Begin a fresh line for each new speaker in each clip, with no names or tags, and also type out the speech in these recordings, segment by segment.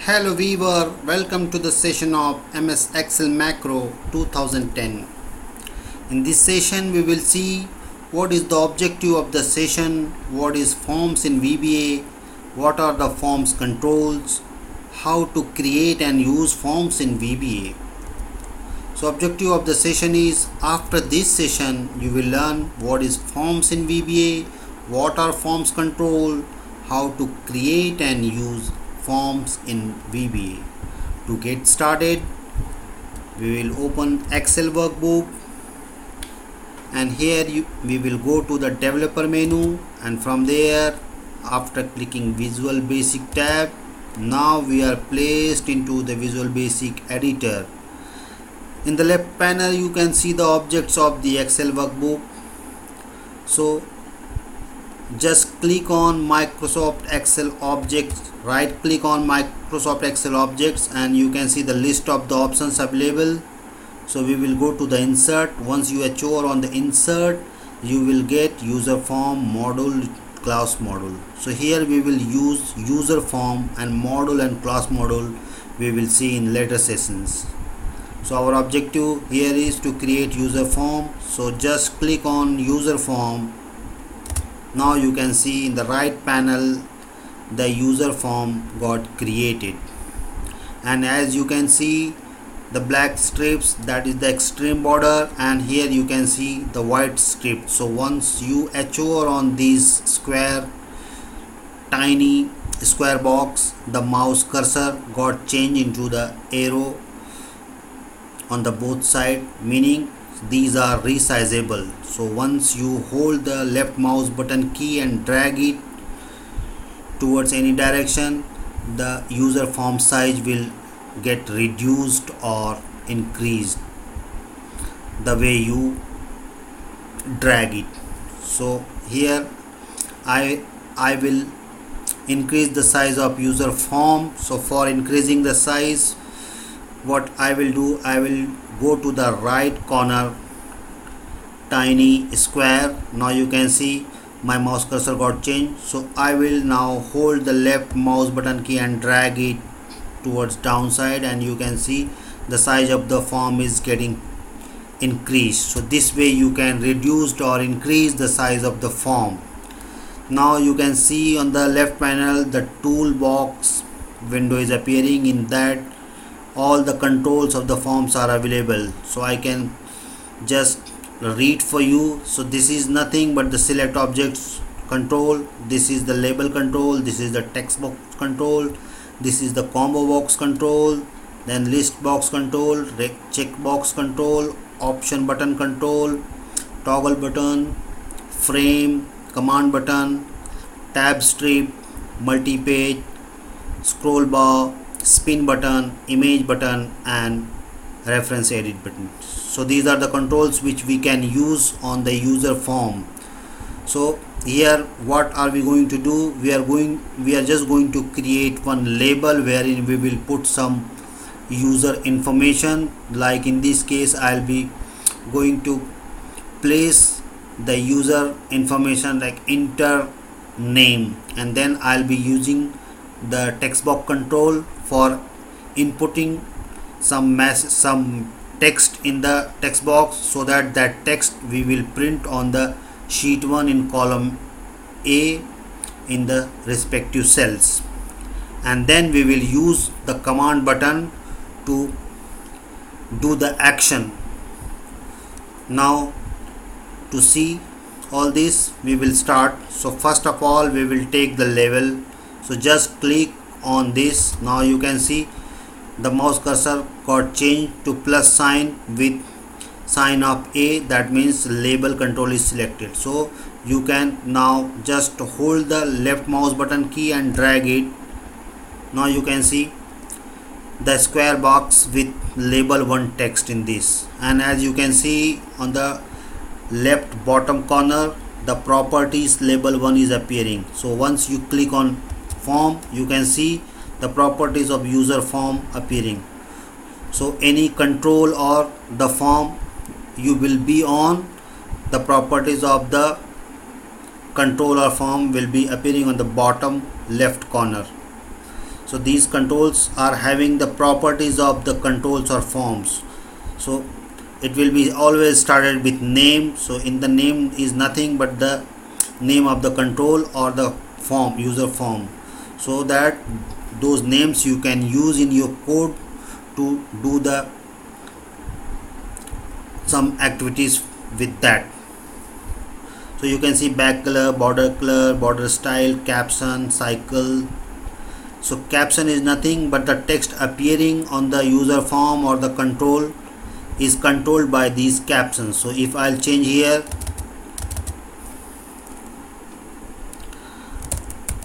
Hello viewer, welcome to the session of MS Excel Macro 2010. In this session we will see what is the objective of the session, what is forms in VBA, what are the forms controls, how to create and use forms in VBA. So objective of the session is, after this session you will learn what is forms in VBA, what are forms control, how to create and use forms in VBA. To get started, we will open Excel workbook, and here we will go to the developer menu, and from there, after clicking Visual Basic tab, now we are placed into the Visual Basic editor. In the left panel you can see the objects of the Excel workbook. So just click on Microsoft Excel objects, right click on Microsoft Excel objects, and you can see the list of the options available. So we will go to the insert. Once you hover on the insert, you will get user form, module, class module. So here we will use user form, and module and class module we will see in later sessions. So our objective here is to create user form. So just click on user form. Now you can see in the right panel the user form got created, and as you can see the black strips, that is the extreme border, and here you can see the white strip. So once you hover on this tiny square box, the mouse cursor got changed into the arrow on the both side, meaning these are resizable. So once you hold the left mouse button key and drag it towards any direction, the user form size will get reduced or increased the way you drag it. So here I will increase the size of user form. So for increasing the size, what I will do, I will go to the right corner tiny square. Now you can see my mouse cursor got changed. So I will now hold the left mouse button key and drag it towards downside, and you can see the size of the form is getting increased. So this way you can reduce or increase the size of the form. Now you can see on the left panel the toolbox window is appearing. In that, all the controls of the forms are available. So I can just read for you. So this is nothing but the select objects control, this is the label control, this is the text box control, this is the combo box control, then list box control, check box control, option button control, toggle button, frame, command button, tab strip, multi-page, scroll bar, spin button, image button, and reference edit button. So these are the controls which we can use on the user form. So here what are we going to do? We are just going to create one label wherein we will put some user information. Like in this case, I'll be going to place the user information like enter name, and then I'll be using the text box control for inputting some text in the text box, so that text we will print on the sheet 1 in column A in the respective cells, and then we will use the command button to do the action. Now to see all this, we will start. So first of all we will take the label. So just click on this. Now you can see the mouse cursor got changed to plus sign with sign of A, that means label control is selected. So you can now just hold the left mouse button key and drag it. Now you can see the square box with label 1 text in this, and as you can see on the left bottom corner the properties label 1 is appearing. So once you click on form, you can see the properties of user form appearing. So any control or the form, you will be on the properties of the control or form will be appearing on the bottom left corner. So these controls are having the properties of the controls or forms. So it will be always started with name. So in the name is nothing but the name of the control or the form, user form, so that those names you can use in your code to do the some activities with that. So you can see back color, border style, caption, cycle. So caption is nothing but the text appearing on the user form or the control is controlled by these captions. So if I'll change here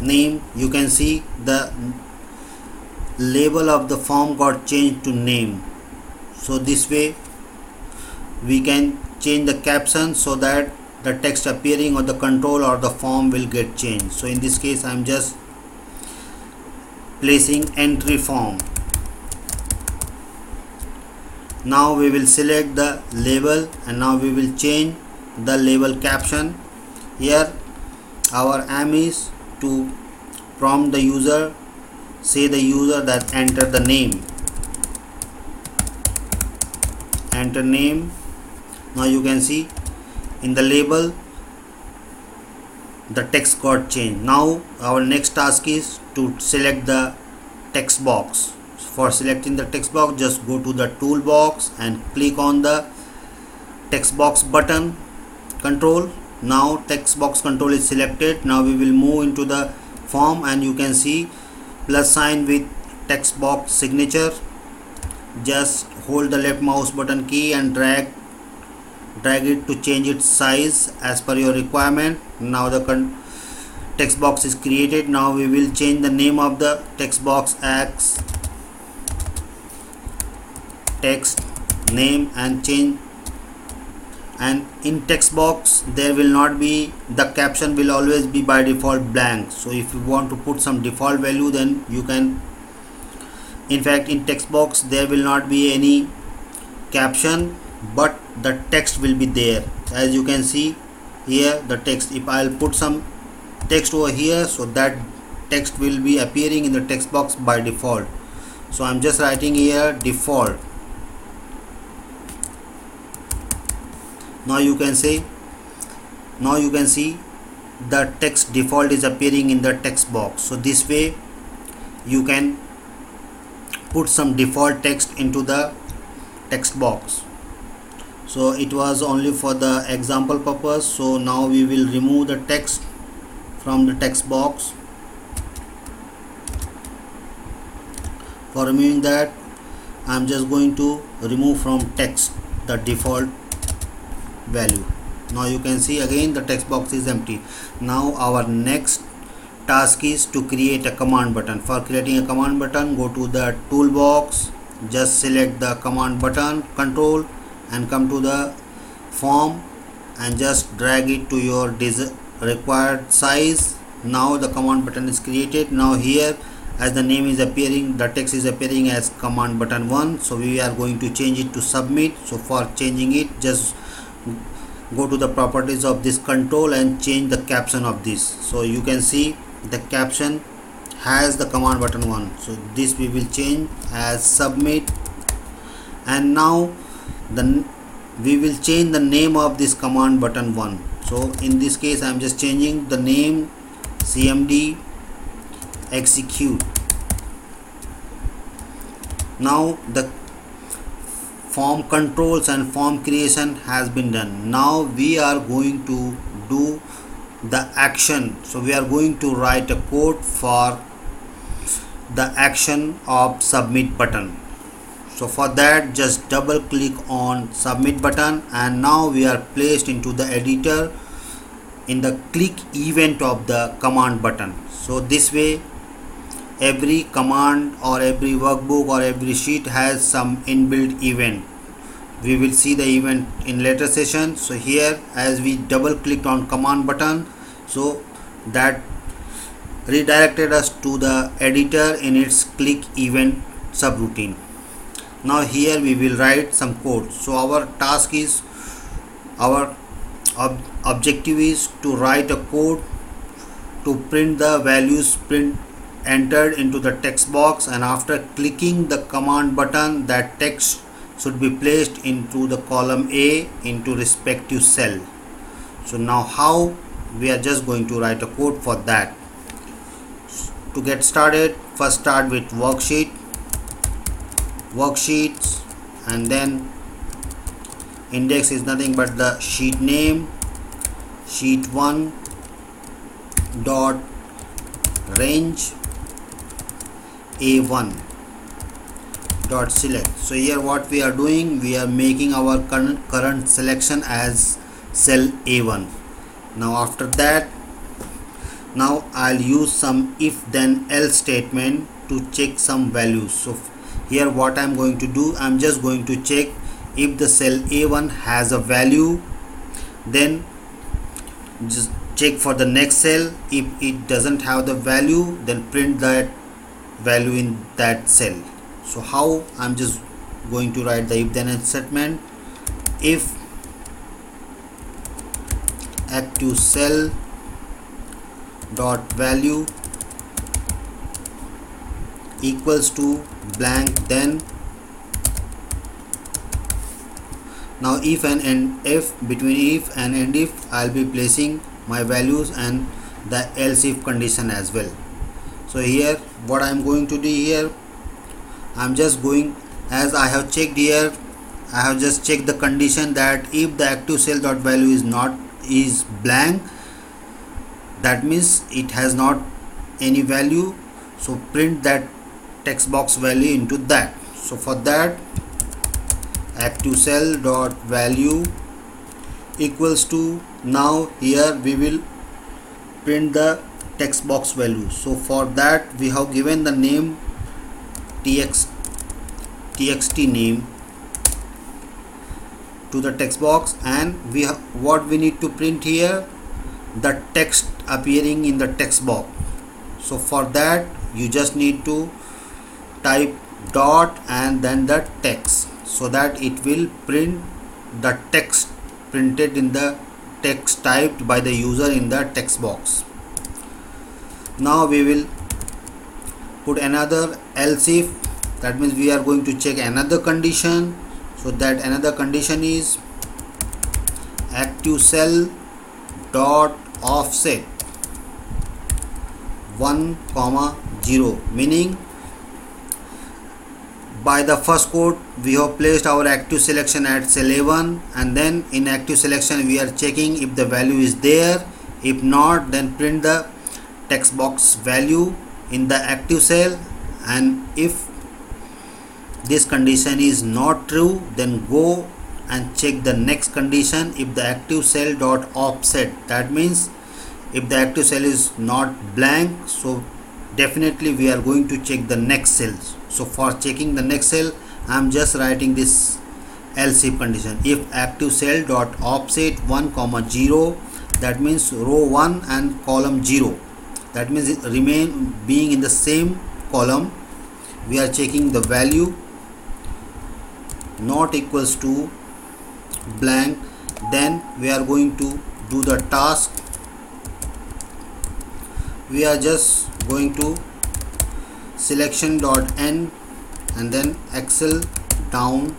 name, you can see the label of the form got changed to name. So this way we can change the caption so that the text appearing on the control or the form will get changed. So in this case I'm just placing entry form. Now we will select the label and now we will change the label caption. Here our aim is to prompt the user, say the user that enter the name, enter name. Now you can see in the label the text got changed. Now our next task is to select the text box. For selecting the text box, just go to the toolbox and click on the text box button control. Now text box control is selected. Now we will move into the form and you can see plus sign with text box signature. Just hold the left mouse button key and drag it to change its size as per your requirement. Now the text box is created. Now we will change the name of the text box as text name and change, and in text box there will not be, the caption will always be by default blank. So if you want to put some default value then you can, in fact in text box there will not be any caption but the text will be there. As you can see here the text, if I'll put some text over here, so that text will be appearing in the text box by default. So I'm just writing here default. Now you can see the text default is appearing in the text box. So this way you can put some default text into the text box. So it was only for the example purpose. So now we will remove the text from the text box. For removing that, I am just going to remove from text the default value. Now you can see again the text box is empty. Now our next task is to create a command button. For creating a command button, go to the toolbox, just select the command button control and come to the form and just drag it to your required size. Now the command button is created. Now here as the name is appearing, the text is appearing as command button 1. So we are going to change it to submit. So for changing it, just go to the properties of this control and change the caption of this. So you can see the caption has the command button 1. So this we will change as submit, and now we will change the name of this command button 1. So in this case I am just changing the name cmd execute. Now the form controls and form creation has been done. Now we are going to do the action. So we are going to write a code for the action of submit button. So for that, just double click on submit button, and now we are placed into the editor in the click event of the command button. So this way every command or every workbook or every sheet has some inbuilt event. We will see the event in later session. So here as we double clicked on command button, so that redirected us to the editor in its click event subroutine. Now here we will write some code. So our task is, our objective is to write a code to print the values entered into the text box, and after clicking the command button, that text should be placed into the column A into respective cell. So now how we are just going to write a code for that. To get started, first start with worksheets, and then index is nothing but the sheet name, sheet1 dot range A1 dot select. So here what we are doing, we are making our current selection as cell A1. Now after that, now I'll use some if then else statement to check some values. So here what I'm going to do, I'm just going to check if the cell A1 has a value, then just check for the next cell. If it doesn't have the value, then print that value in that cell. So how, I'm just going to write the if then else statement. If active cell dot value equals to blank, then now if and if, between if and end if, I'll be placing my values and the else if condition as well. So here what I'm going to do here, I'm just going, as I have checked here, I have just checked the condition that if the active cell dot value is blank, that means it has not any value, so print that text box value into that. So for that, active cell dot value equals to, now here we will print the text box value. So for that we have given the name txt name to the text box, and we have what we need to print here, the text appearing in the text box. So for that you just need to type dot and then the text, so that it will print the text printed in the text typed by the user in the text box. Now we will put another else if, that means we are going to check another condition. So that another condition is active cell dot offset 1, 0, meaning by the first code we have placed our active selection at cell A1, and then in active selection we are checking if the value is there. If not, then print the text box value in the active cell, and if this condition is not true, then go and check the next condition. If the active cell dot offset, that means if the active cell is not blank, so definitely we are going to check the next cells. So for checking the next cell, I am just writing this else if condition. If active cell dot offset 1, 0, that means row 1 and column 0, that means it remain being in the same column, we are checking the value not equals to blank, then we are going to do the task. We are just going to selection dot end and then Excel down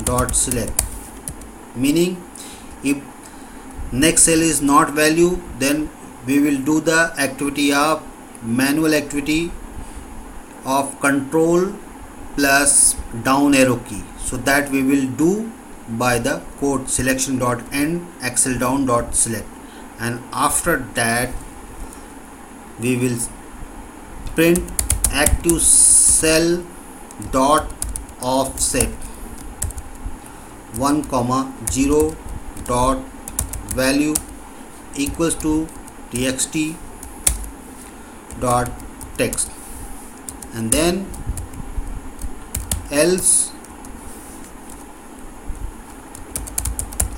dot select, meaning if next cell is not value, then we will do the activity of manual activity of control plus down arrow key. So that we will do by the code selection dot end Excel down dot select, and after that we will print active cell dot offset 1, 0 dot value equals to txt dot text, and then else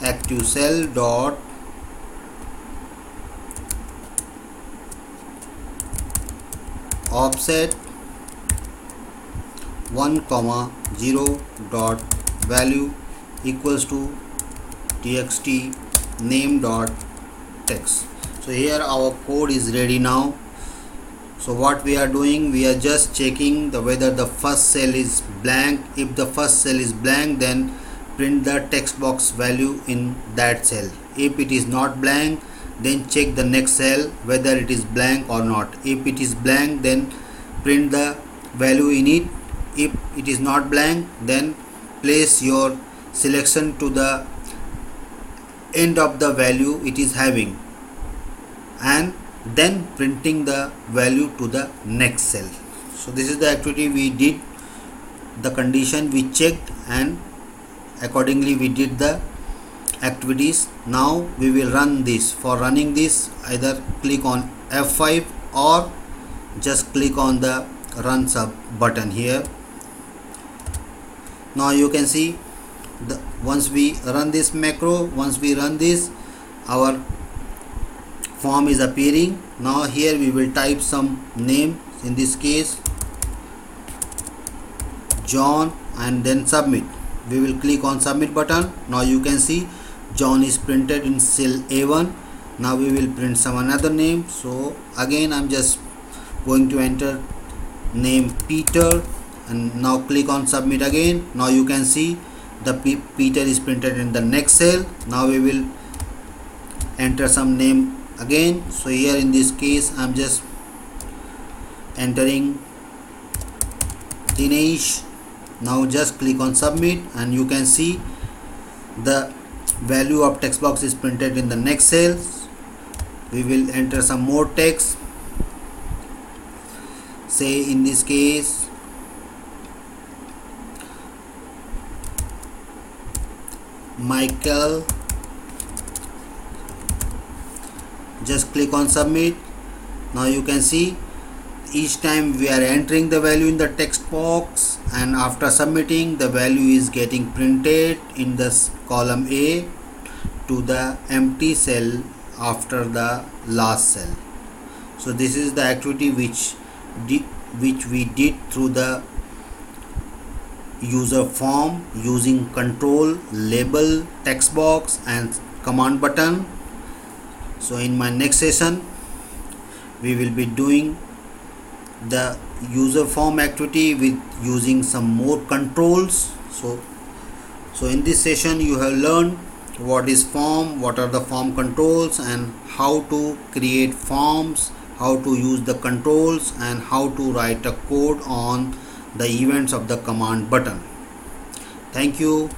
active cell dot offset 1, 0 dot value equals to txt name dot text. So here our code is ready now. So what we are doing, we are just checking the whether the first cell is blank. If the first cell is blank, then print the text box value in that cell. If it is not blank, then check the next cell whether it is blank or not. If it is blank, then print the value in it. If it is not blank, then place your selection to the end of the value it is having, and then printing the value to the next cell. So this is the activity we did. The condition we checked, and accordingly we did the activities. Now we will run this. For running this, either click on F5 or just click on the run sub button here. Now you can see once we run this macro, once we run this, our form is appearing. Now here we will type some name, in this case John, and then submit. We will click on submit button. Now you can see John is printed in cell A1. Now we will print some another name. So again I'm just going to enter name Peter, and now click on submit again. Now you can see the Peter is printed in the next cell. Now we will enter some name again. So here in this case I'm just entering Dinesh. Now just click on submit, and you can see the value of text box is printed in the next cell. We will enter some more text. Say in this case Michael. Just click on submit. Now you can see each time we are entering the value in the text box, and after submitting, the value is getting printed in this column A to the empty cell after the last cell. So this is the activity which we did through the user form using control, label, text box and command button. So in my next session we will be doing the user form activity with using some more controls. So in this session you have learned what is form, what are the form controls, and how to create forms, how to use the controls, and how to write a code on the events of the command button. Thank you.